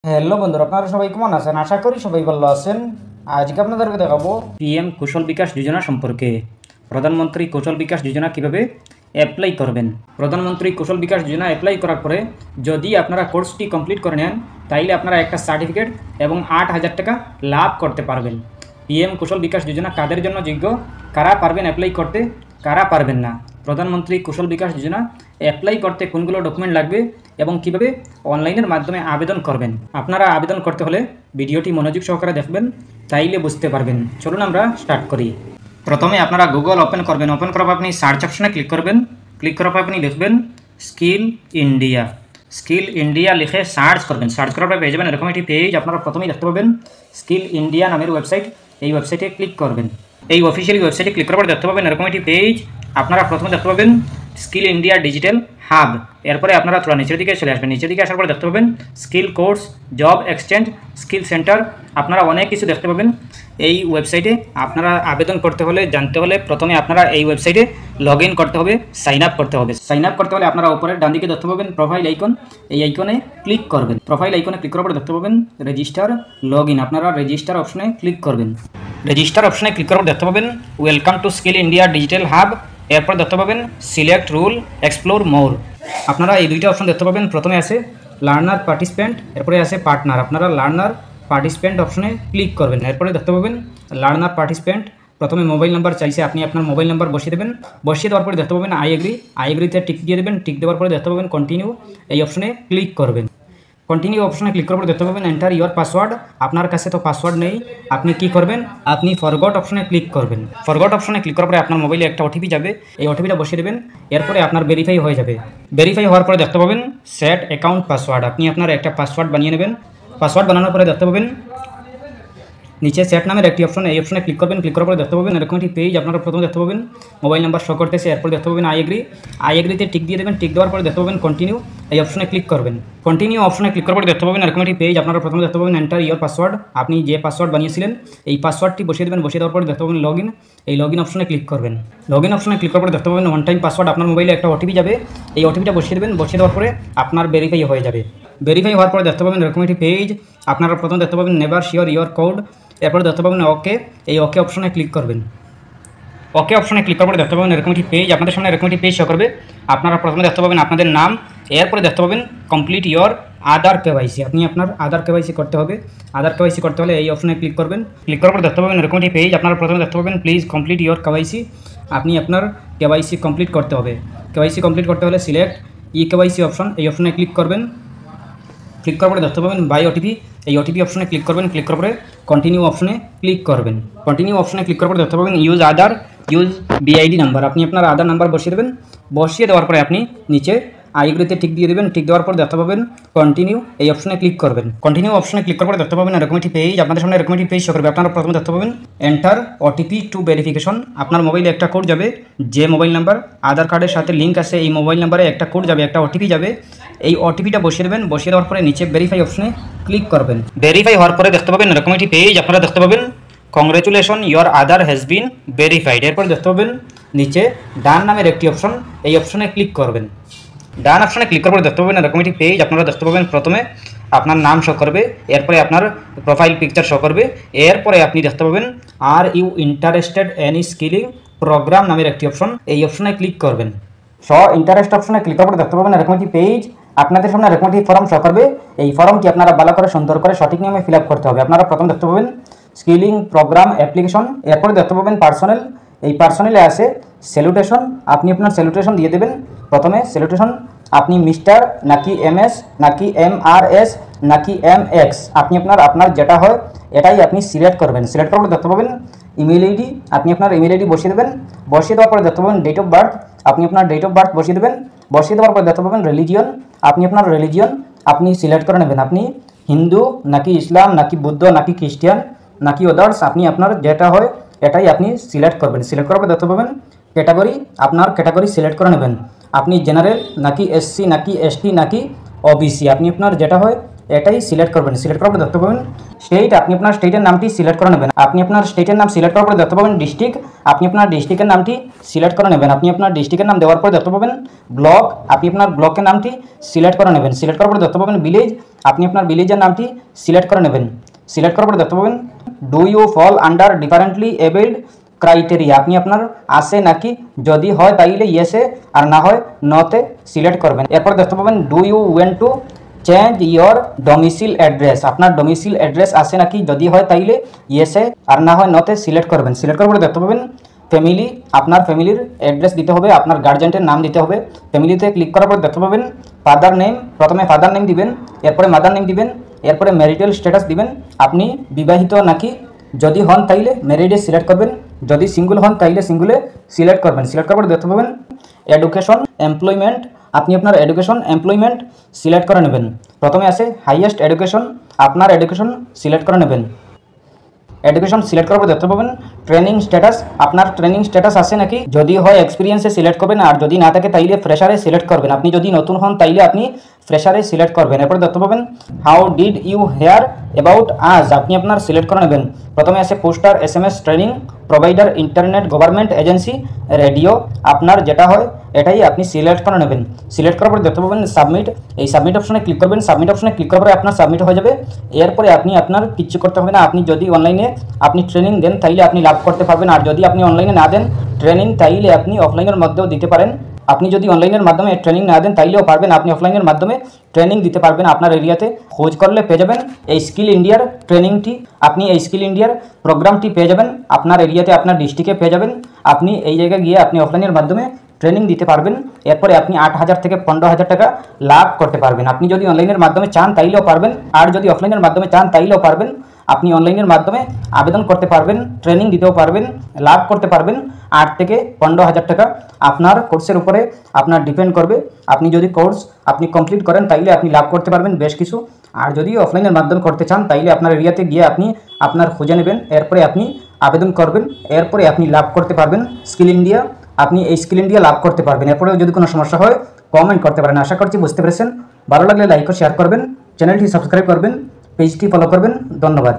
Hello বন্ধুরা, আপনারা সবাই কেমন আছেন? আশা করি সবাই ভালো আছেন। আজকে আপনাদেরকে দেখাবো পিএম কুশল বিকাশ যোজনা সম্পর্কে। প্রধানমন্ত্রী কুশল বিকাশ যোজনা কিভাবে অ্যাপ্লাই করবেন। প্রধানমন্ত্রী কুশল বিকাশ যোজনা অ্যাপ্লাই করার পরে যদি আপনারা কোর্সটি কমপ্লিট করে নেন, তাইলে আপনারা একটা সার্টিফিকেট এবং 8,000 টাকা লাভ করতে পারবেন। পিএম কুশল বিকাশ যোজনা কাদের জন্য যোগ্য, কারা পারবেন অ্যাপ্লাই করতে, কারা পারবেন না, প্রধানমন্ত্রী কুশল বিকাশ যোজনা অ্যাপ্লাই করতে কোনগুলো ডকুমেন্ট লাগবে এবং কিভাবে অনলাইনের মাধ্যমে আবেদন করবেন। আপনারা আবেদন করতে হলে ভিডিওটি মনোযোগ সহকারে দেখবেন, তাইলে বুঝতে পারবেন। চলুন আমরা স্টার্ট করি। প্রথমে আপনারা গুগল ওপেন করবেন। ওপেন করার পর আপনি সার্চ অপশনে ক্লিক করবেন। ক্লিক করার পর আপনি লিখবেন স্কিল ইন্ডিয়া। স্কিল ইন্ডিয়া লিখে সার্চ করবেন। সার্চ করার পর পেয়ে যাবেন এরকম একটি পেজ। আপনারা প্রথমেই দেখতে পাবেন স্কিল ইন্ডিয়া নামের ওয়েবসাইট। এই ওয়েবসাইটে ক্লিক করবেন। এই অফিসিয়ালি ওয়েবসাইটে ক্লিক করার পর দেখতে পাবেন এরকম একটি পেজ। আপনারা প্রথমে দেখতে পাবেন স্কিল ইন্ডিয়া ডিজিটাল হাব। এরপরে আপনারা থোড়া নিচের দিকে চলে আসবেন। নিচের দিকে আসার পর দেখতে পাবেন skill course, job exchange, skill centre. আপনারা অনেক কিছু দেখতে পাবেন এই ওয়েবসাইটে। আপনারা আবেদন করতে হলে, জানতে হলে প্রথমে আপনারা এই ওয়েবসাইটে লগ ইন করতে হবে, সাইন আপ করতে হবে। সাইন আপ করতে হলে আপনারা উপরের ডান দিকে দেখতে পাবেন প্রোফাইল আইকন। এই আইকনে ক্লিক করবেন। প্রোফাইল আইকনে ক্লিক করার পর দেখতে পাবেন রেজিস্টার লগ ইন। আপনারা রেজিস্টার অপশনে ক্লিক করবেন। রেজিস্টার অপশনে ক্লিক করার পর দেখতে পাবেন welcome to skill India digital hub. এরপর দেখতে পাবেন সিলেক্ট রুল, এক্সপ্লোর মোর। আপনারা এই দুইটা অপশন দেখতে পাবেন। প্রথমে আছে লার্নার পার্টিসিপেন্ট, এরপরে আছে পার্টনার। আপনারা লার্নার পার্টিসিপেন্ট অপশনে ক্লিক করবেন। এরপরে দেখতে পাবেন লার্নার পার্টিসিপেন্ট। প্রথমে মোবাইল নাম্বার চাইছে, আপনি আপনার মোবাইল নাম্বার বসিয়ে দেবেন। বসিয়ে দেওয়ার পরে দেখতে পাবেন আই এগ্রি। আই এগ্রিতে টিক দিয়ে দেবেন। টিক দেওয়ার পরে দেখতে পাবেন কন্টিনিউ। এই অপশনে ক্লিক করবেন। কন্টিনিউ অপশনে ক্লিক করার পর দেখতে পাবেন এন্টার ইওর পাসওয়ার্ড। আপনার কাছে তো পাসওয়ার্ড নেই, আপনি কি করবেন, আপনি ফরগট অপশনে ক্লিক করবেন। ফরগট অপশনে ক্লিক করার পরে আপনার মোবাইলে একটা ওটিপি যাবে। এই ওটিপিটা বসিয়ে দেবেন। এরপরে আপনার ভেরিফাই হয়ে যাবে। ভেরিফাই হওয়ার পরে দেখতে পাবেন সেট অ্যাকাউন্ট পাসওয়ার্ড। আপনি আপনার একটা পাসওয়ার্ড বানিয়ে নেবেন। পাসওয়ার্ড বানানোর পরে দেখতে পাবেন নিচে সেট নামের একটি অপশন। এই অপশনে ক্লিক করবেন। ক্লিক করার পরে দেখতে পাবেন এরকম একটি পেজ। আপনারা প্রথমে দেখতে পাবেন মোবাইল নাম্বার শো করতেছে। এরপর দেখতে পাবেন আই এগ্রি। আই এগ্রিতে টিক দিয়ে দেবেন। টিক দেওয়ার পরে দেখতে পাবেন কন্টিনিউ। এই অপশনে ক্লিক করবেন। কন্টিনিউ অপশনে ক্লিক করার পরে দেখতে পাবেন এরকম একটি পেজ। আপনারা প্রথমে দেখতে পাবেন এন্টার ইওর পাসওয়ার্ড। আপনি যে পাসওয়ার্ড বানিয়েছিলেন এই পাসওয়ার্ডটি বসিয়ে দেবেন। বসিয়ে দেওয়ার পরে দেখতে পাবেন লগ ইন। এই লগ ইন অপশনে ক্লিক করবেন। লগ ইন অপশনে ক্লিক করার পরে দেখতে পাবেন ওয়ান টাইম পাসওয়ার্ড। আপনার মোবাইলে একটা ওটিপি যাবে। এই ওটিপিটা বসিয়ে দেবেন। বসিয়ে দেওয়ার পরে আপনার ভেরিফাই হয়ে যাবে। ভেরিফাই হওয়ার পরে দেখতে পাবেন এরকম একটি পেজ। আপনারা প্রথমে দেখতে পাবেন নেভার শিওর ইওর কোড। এরপরে দেখতে পাবেন ওকে। এই ওকে অপশনে ক্লিক করবেন। ওকে অপশনে ক্লিক করার পরে দেখতে পাবেন এরকম একটি পেজ। আপনাদের সামনে এরকম একটি পেজ শো করবে। আপনারা প্রথমে দেখতে পাবেন আপনাদের নাম। এরপরে দেখতে পাবেন কমপ্লিট ইওর আধার কেওয়াইসি। আপনি আপনার আধার কেওয়াইসি করতে হবে। আধার কেওয়াইসি করতে হলে এই অপশনে ক্লিক করবেন। ক্লিক করার পর দেখতে পাবেন এরকম একটি পেজ। আপনারা প্রথমে দেখতে পাবেন প্লিজ কমপ্লিট ইওর কেওয়াইসি। আপনি আপনার কেওয়াইসি কমপ্লিট করতে হবে। কেওয়াইসি কমপ্লিট করতে হলে সিলেক্ট ই কেওয়াইসি অপশন। এই অপশনে ক্লিক করবেন। ক্লিক করার পরে দেখতে পাবেন বাই ওটিপি। এই ওটিপি অপশনে ক্লিক করবেন। ক্লিক করার পরে কন্টিনিউ অপশনে ক্লিক করবেন। কন্টিনিউ অপশনে ক্লিক করার পরে দেখতে পাবেন ইউজ আধার, ইউজ বিআইডি নাম্বার। আপনি আপনার আধার নাম্বার বসিয়ে দেবেন। বসিয়ে দেওয়ার পরে আপনি নিচে আই এগ্রিতে টিক দিয়ে দেবেন। টিক দেওয়ার পর দেখতে পাবেন কন্টিনিউ। এই অপশনে ক্লিক করবেন। কন্টিনিউ অপশনে ক্লিক করার পরে দেখতে পাবেন এরকম একটি পেজ। আপনাদের সামনে এরকম একটি পেজ শো করবে। আপনারা প্রথমে দেখতে পাবেন এন্টার ওটিপি টু ভেরিফিকেশন। আপনার মোবাইলে একটা কোড যাবে। যে মোবাইল নাম্বার আধার কার্ডের সাথে লিঙ্ক আছে এই মোবাইল নাম্বারে একটা কোড যাবে, একটা ওটিপি যাবে। এই ওটিপিটা বসিয়ে দেবেন। বসিয়ে দেওয়ার পরে নিচে ভেরিফাই অপশনে ক্লিক করবেন। ভেরিফাই হওয়ার পরে দেখতে পাবেন এরকম একটি পেজ। আপনারা দেখতে পাবেন congratulation your Aadhaar has been verified. এরপর দেখতে পাবেন নিচে ডান নামের একটি অপশন। এই অপশনে ক্লিক করবেন। ডান অপশনে ক্লিক করার পরে দেখতে পাবেন এরকম একটি পেজ। আপনারা দেখতে পাবেন প্রথমে আপনার নাম শো করবে। এরপরে আপনার প্রোফাইল পিকচার শো করবে। এরপরে আপনি দেখতে পাবেন are you interested any skilling program নামের একটি অপশন। এই অপশনে ক্লিক করবেন। ইন্টারেস্ট অপশনে ক্লিক করার পরে দেখতে পাবেন এরকম একটি পেজ। আপনাদের সামনে এরকম একটি ফর্ম শো করবে। এই ফর্মটি আপনারা ভালো করে সুন্দর করে সঠিক নিয়মে ফিল আপ করতে হবে। আপনারা প্রথম দেখতে পাবেন স্কিলিং প্রোগ্রাম অ্যাপ্লিকেশন। এরপরে দেখতে পাবেন পার্সোনাল। এই পার্সোনালে আছে স্যালুটেশন। আপনি আপনার স্যালুটেশন দিয়ে দেবেন। প্রথমে স্যালুটেশন আপনি মিস্টার নাকি এমএস নাকি এমআরএস নাকি এমএক্স, আপনি আপনার যেটা হয় এটাই আপনি সিলেক্ট করবেন। সিলেক্ট করার পরে দেখতে পাবেন ইমেল আইডি। আপনি আপনার ইমেল আইডি বসিয়ে দেবেন। বসিয়ে দেওয়ার পরে দেখতে পাবেন ডেট অফ বার্থ। আপনি আপনার ডেট অফ বার্থ বসিয়ে দেবেন। বসিয়ে দেওয়ার পরে দেখতে পাবেন রিলিজিয়ন। আপনি আপনার রিলিজিয়ন আপনি সিলেক্ট করে নেবেন। আপনি হিন্দু নাকি ইসলাম নাকি বুদ্ধ নাকি খ্রিস্টান নাকি আদার্স, আপনি আপনার যেটা হয় এটাই আপনি সিলেক্ট করবেন। সিলেক্ট করার পরে দেখতে পাবেন ক্যাটাগরি, আপনার ক্যাটাগরি সিলেক্ট করে নেবেন। আপনি জেনারেল নাকি এসসি নাকি এসটি নাকি ওবিসি, আপনি আপনার যেটা হয় এটাই সিলেক্ট করবেন। সিলেক্ট করার পরে দেখতে পাবেন স্টেট, আপনি আপনার স্টেটের নামটি সিলেক্ট করে নেবেন। আপনি আপনার স্টেটের নাম সিলেক্ট করার পরে দেখতে পাবেন ডিস্ট্রিক্ট, আপনি আপনার ডিস্ট্রিক্টের নামটি সিলেক্ট করে নেবেন। আপনি আপনার ডিস্ট্রিক্টের নাম দেওয়ার পরে দেখতে পাবেন ব্লক, আপনি আপনার ব্লকের নামটি সিলেক্ট করে নেবেন। সিলেক্ট করার পরে দেখতে পাবেন ভিলেজ, আপনি আপনার ভিলেজের নামটি সিলেক্ট করে নেবেন। সিলেক্ট করার পরে দেখতে পাবেন do you fall under differently abled criteria, আপনি আপনার আসে নাকি, যদি হয় তাইলে ইয়েসে আর না হয় নতে সিলেক্ট করবেন। এরপর দেখতে পাবেন do you want to change your domicile address, আপনার ডোমিসাইল অ্যাড্রেস আসে নাকি, যদি হয় তাইলে ইয়েসে আর না হয় নতে সিলেক্ট করবেন। সিলেক্ট করার পরে দেখতে পাবেন ফ্যামিলি, আপনার ফ্যামিলির অ্যাড্রেস দিতে হবে, আপনার গার্জেন্টের নাম দিতে হবে। ফ্যামিলিতে ক্লিক করার পর দেখতে পাবেন ফাদার নেম, প্রথমে ফাদার নেম দিবেন, এরপরে মাদার নেম দিবেন, এরপরে ম্যারিটাল স্ট্যাটাস দিবেন, আপনি বিবাহিত নাকি, যদি হন তাইলে ম্যারিডে সিলেক্ট করবেন, যদি সিঙ্গল হন তাইলে সিঙ্গলে সিলেক্ট করবেন। সিলেক্ট করার পর দেখতে পাবেন এডুকেশন এমপ্লয়মেন্ট, আপনি আপনার এডুকেশন এমপ্লয়মেন্ট সিলেক্ট করে নেবেন। প্রথমে আসে হাইয়েস্ট এডুকেশন, আপনার এডুকেশন সিলেক্ট করে নেবেন। এডুকেশন সিলেক্ট করার পর দেখতে পাবেন ট্রেনিং স্ট্যাটাস, আপনার ট্রেনিং স্ট্যাটাস আছে নাকি, যদি হয় এক্সপিরিয়েন্সে সিলেক্ট করবেন, আর যদি না থাকে তাইলে ফ্রেশারে সিলেক্ট করবেন। আপনি যদি নতুন হন তাইলে আপনি ফ্রেশারে সিলেক্ট করবেন। এরপর দেখতে পাবেন how did you hear about us, আপনি আপনার সিলেক্ট করে নেবেন। প্রথমে আছে poster, SMS, training provider, internet, government agency, radio, আপনার যেটা হয় এটাই আপনি সিলেক্ট করে নেবেন। সিলেক্ট করার পর দেখতে পাবেন সাবমিট, এই সাবমিট অপশনে ক্লিক করবেন। সাবমিট অপশনে ক্লিক করার পরে আপনার সাবমিট হয়ে যাবে। এরপরে আপনি আপনার কিচ্ছু করতে হবে না, আপনি যদি অনলাইনে আপনি ট্রেনিং দেন তাইলে আপনি লাভ করতে পারবেন, আর যদি আপনি অনলাইনে না দেন ট্রেনিং তাইলে আপনি অফলাইনের মধ্যেও দিতে পারেন। আপনি যদি অনলাইনের মাধ্যমে ট্রেনিং না দেন তাইলেও পারবেন, আপনি অফলাইনের মাধ্যমে ট্রেনিং দিতে পারবেন। আপনার এরিয়াতে খোঁজ করলে পেয়ে যাবেন এই স্কিল ইন্ডিয়ার ট্রেনিংটি, আপনি এই স্কিল ইন্ডিয়ার প্রোগ্রামটি পেয়ে যাবেন আপনার এরিয়াতে, আপনার ডিস্ট্রিক্টে পেয়ে যাবেন। আপনি এই জায়গায় গিয়ে আপনি অফলাইনের মাধ্যমে ট্রেনিং দিতে পারবেন। এরপরে আপনি 8,000 থেকে 15,000 টাকা লাভ করতে পারবেন। আপনি যদি অনলাইনের মাধ্যমে চান তাইলেও পারবেন, আর যদি অফলাইনের মাধ্যমে চান তাইলেও পারবেন। আপনি অনলাইনের মাধ্যমে আবেদন করতে পারবেন, ট্রেনিং দিতেও পারবেন, লাভ করতে পারবেন 8 থেকে 15,000 টাকা। আপনার কোর্সের উপরে আপনার ডিপেন্ড করবে। আপনি যদি কোর্স আপনি কমপ্লিট করেন তাইলে আপনি লাভ করতে পারবেন বেশ কিছু, আর যদি অফলাইনের মাধ্যমে করতে চান তাইলে আপনার এরিয়াতে গিয়ে আপনি আপনার খুঁজে নেবেন, এরপরে আপনি আবেদন করবেন, এরপরে আপনি লাভ করতে পারবেন স্কিল ইন্ডিয়া। আপনি এই স্কিল ইন্ডিয়া লাভ করতে পারবেন। এরপরেও যদি কোনো সমস্যা হয় কমেন্ট করতে পারেন। আশা করছি বুঝতে পেরেছেন। ভালো লাগলে লাইক ও শেয়ার করবেন, চ্যানেলটি সাবস্ক্রাইব করবেন, পেজটি ফলো করবেন। ধন্যবাদ।